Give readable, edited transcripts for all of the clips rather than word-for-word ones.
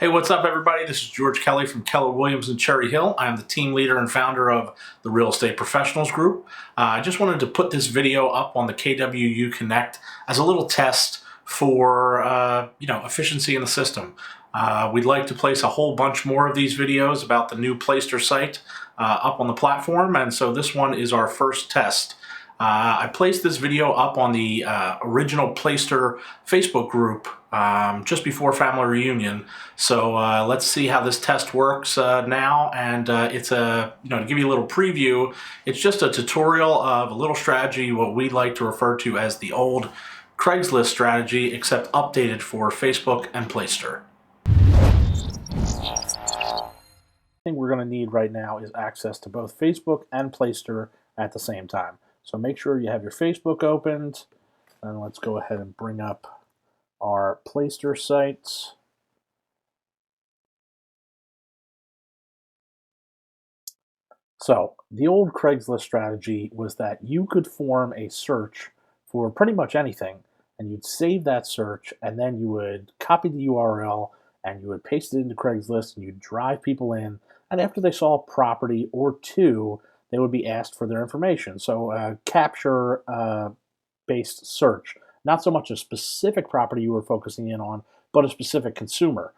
Hey, what's up, everybody? This is George Kelly from Keller Williams in Cherry Hill. I'm the team leader and founder of the Real Estate Professionals Group. I just wanted to put this video up on the KWU Connect as a little test for efficiency in the system. We'd like to place a whole bunch more of these videos about the new Placester site up on the platform, and so this one is our first test. I placed this video up on the original Placester Facebook group just before family reunion. So let's see how this test works now. And it's to give you a little preview, it's just a tutorial of a little strategy, what we like to refer to as the old Craigslist strategy, except updated for Facebook and Placester. The thing we're going to need right now is access to both Facebook and Placester at the same time. So make sure you have your Facebook opened, and let's go ahead and bring up our Placester sites. So the old Craigslist strategy was that you could form a search for pretty much anything, and you'd save that search, and then you would copy the URL, and you would paste it into Craigslist, and you'd drive people in, and after they saw a property or two, they would be asked for their information. So capture-based search, not so much a specific property you were focusing in on, but a specific consumer.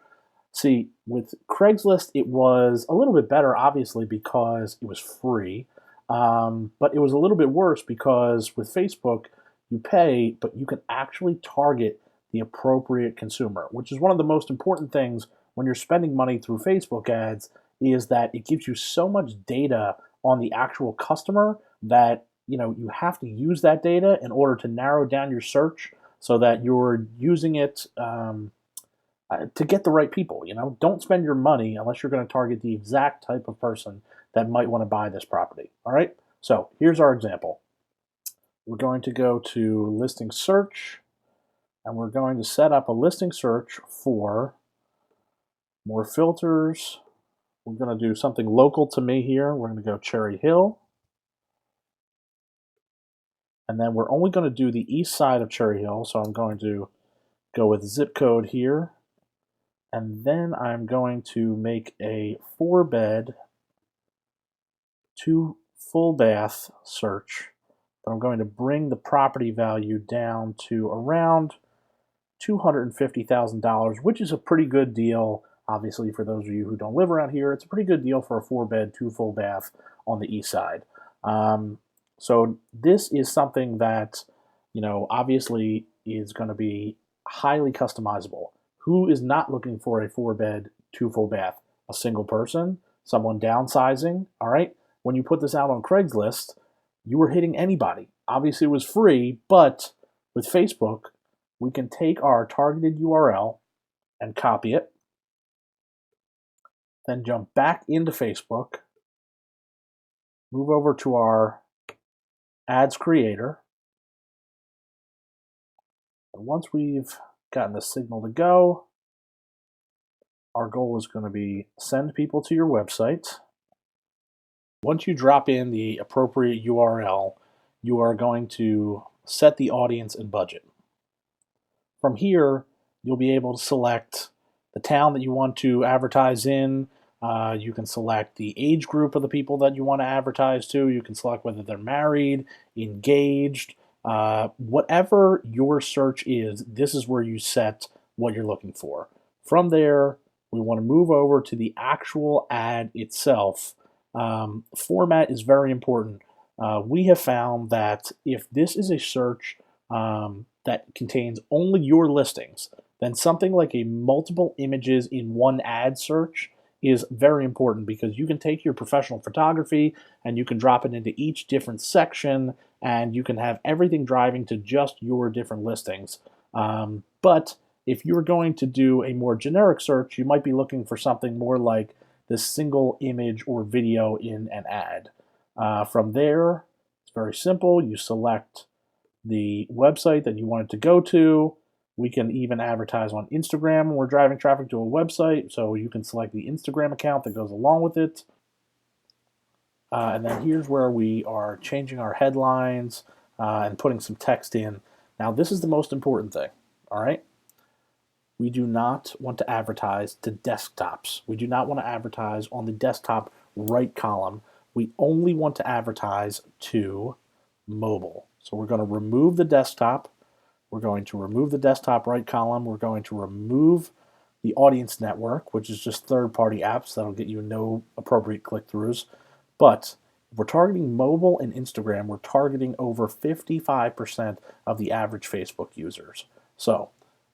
See, with Craigslist, it was a little bit better, obviously, because it was free, but it was a little bit worse because with Facebook, you pay, but you can actually target the appropriate consumer, which is one of the most important things when you're spending money through Facebook ads, is that it gives you so much data on the actual customer that you have to use that data in order to narrow down your search so that you're using it to get the right people. Don't spend your money unless you're going to target the exact type of person that might want to buy this property. All right, so here's our example. We're going to go to listing search, and we're going to set up a listing search for more filters. We're going to do something local to me here. We're going to go Cherry Hill. And then we're only going to do the east side of Cherry Hill. So I'm going to go with zip code here. And then I'm going to make a 4-bed, 2 full bath search. But I'm going to bring the property value down to around $250,000, which is a pretty good deal. Obviously, for those of you who don't live around here, it's a pretty good deal for a 4-bed, 2 full bath on the east side. So this is something that, obviously is going to be highly customizable. Who is not looking for a 4-bed, 2 full bath? A single person, someone downsizing, all right? When you put this out on Craigslist, you were hitting anybody. Obviously, it was free, but with Facebook, we can take our targeted URL and copy it, then jump back into Facebook, move over to our ads creator, and once we've gotten the signal to go, our goal is going to be send people to your website. Once you drop in the appropriate URL, you are going to set the audience and budget. From here, you'll be able to select the town that you want to advertise in. You can select the age group of the people that you want to advertise to. You can select whether they're married, engaged, whatever your search is, this is where you set what you're looking for. From there, we want to move over to the actual ad itself. Format is very important. We have found that if this is a search that contains only your listings, then something like a multiple images in one ad search is very important, because you can take your professional photography and you can drop it into each different section, and you can have everything driving to just your different listings. But if you're going to do a more generic search, you might be looking for something more like this single image or video in an ad. From there, it's very simple. You select the website that you want it to go to. We can even advertise on Instagram when we're driving traffic to a website, so you can select the Instagram account that goes along with it. And then here's where we are changing our headlines and putting some text in. Now, this is the most important thing, all right? we do not want to advertise to desktops. We do not want to advertise on the desktop right column. We only want to advertise to mobile. So we're going to remove the desktop. We're going to remove the desktop right column. We're going to remove the audience network, which is just third-party apps that'll get you no appropriate click-throughs. But if we're targeting mobile and Instagram, we're targeting over 55% of the average Facebook users. So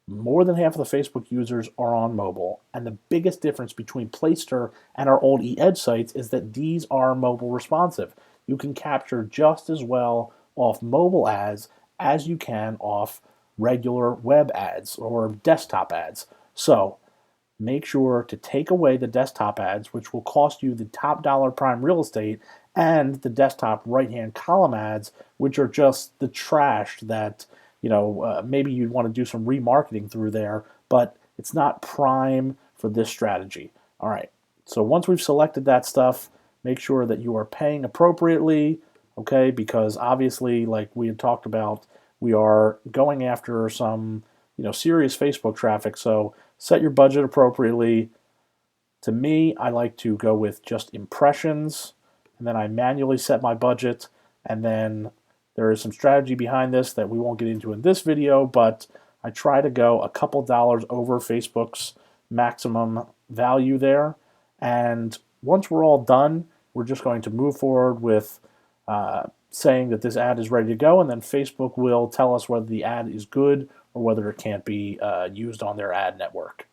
more than half of the Facebook users are on mobile, and the biggest difference between Placester and our old e-Edge sites is that these are mobile responsive. You can capture just as well off mobile ads as you can off regular web ads or desktop ads. So make sure to take away the desktop ads, which will cost you the top dollar prime real estate, and the desktop right-hand column ads, which are just the trash that maybe you'd want to do some remarketing through there, but it's not prime for this strategy. All right, so once we've selected that stuff, make sure that you are paying appropriately, okay, because obviously, like we had talked about, we are going after some serious Facebook traffic, so set your budget appropriately. To me, I like to go with just impressions, and then I manually set my budget, and then there is some strategy behind this that we won't get into in this video, but I try to go a couple dollars over Facebook's maximum value there. And once we're all done, we're just going to move forward with saying that this ad is ready to go, and then Facebook will tell us whether the ad is good or whether it can't be used on their ad network.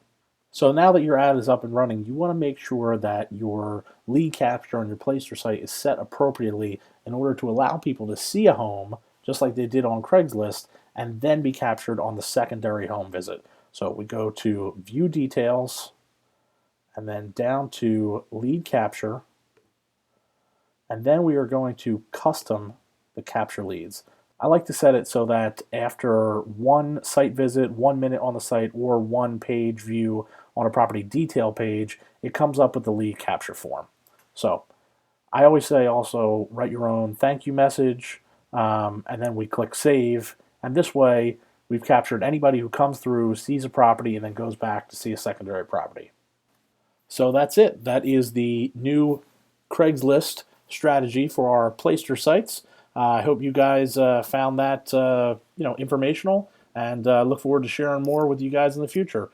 So now that your ad is up and running, you want to make sure that your lead capture on your Placester site is set appropriately in order to allow people to see a home, just like they did on Craigslist, and then be captured on the secondary home visit. So we go to View Details, and then down to Lead Capture, and then we are going to custom the capture leads. I like to set it so that after one site visit, 1 minute on the site, or one page view on a property detail page, it comes up with the lead capture form. So I always say also write your own thank you message, and then we click save, and this way we've captured anybody who comes through, sees a property, and then goes back to see a secondary property. So that's it. That is the new Craigslist strategy for our Placester sites. I hope you guys found that informational, and look forward to sharing more with you guys in the future.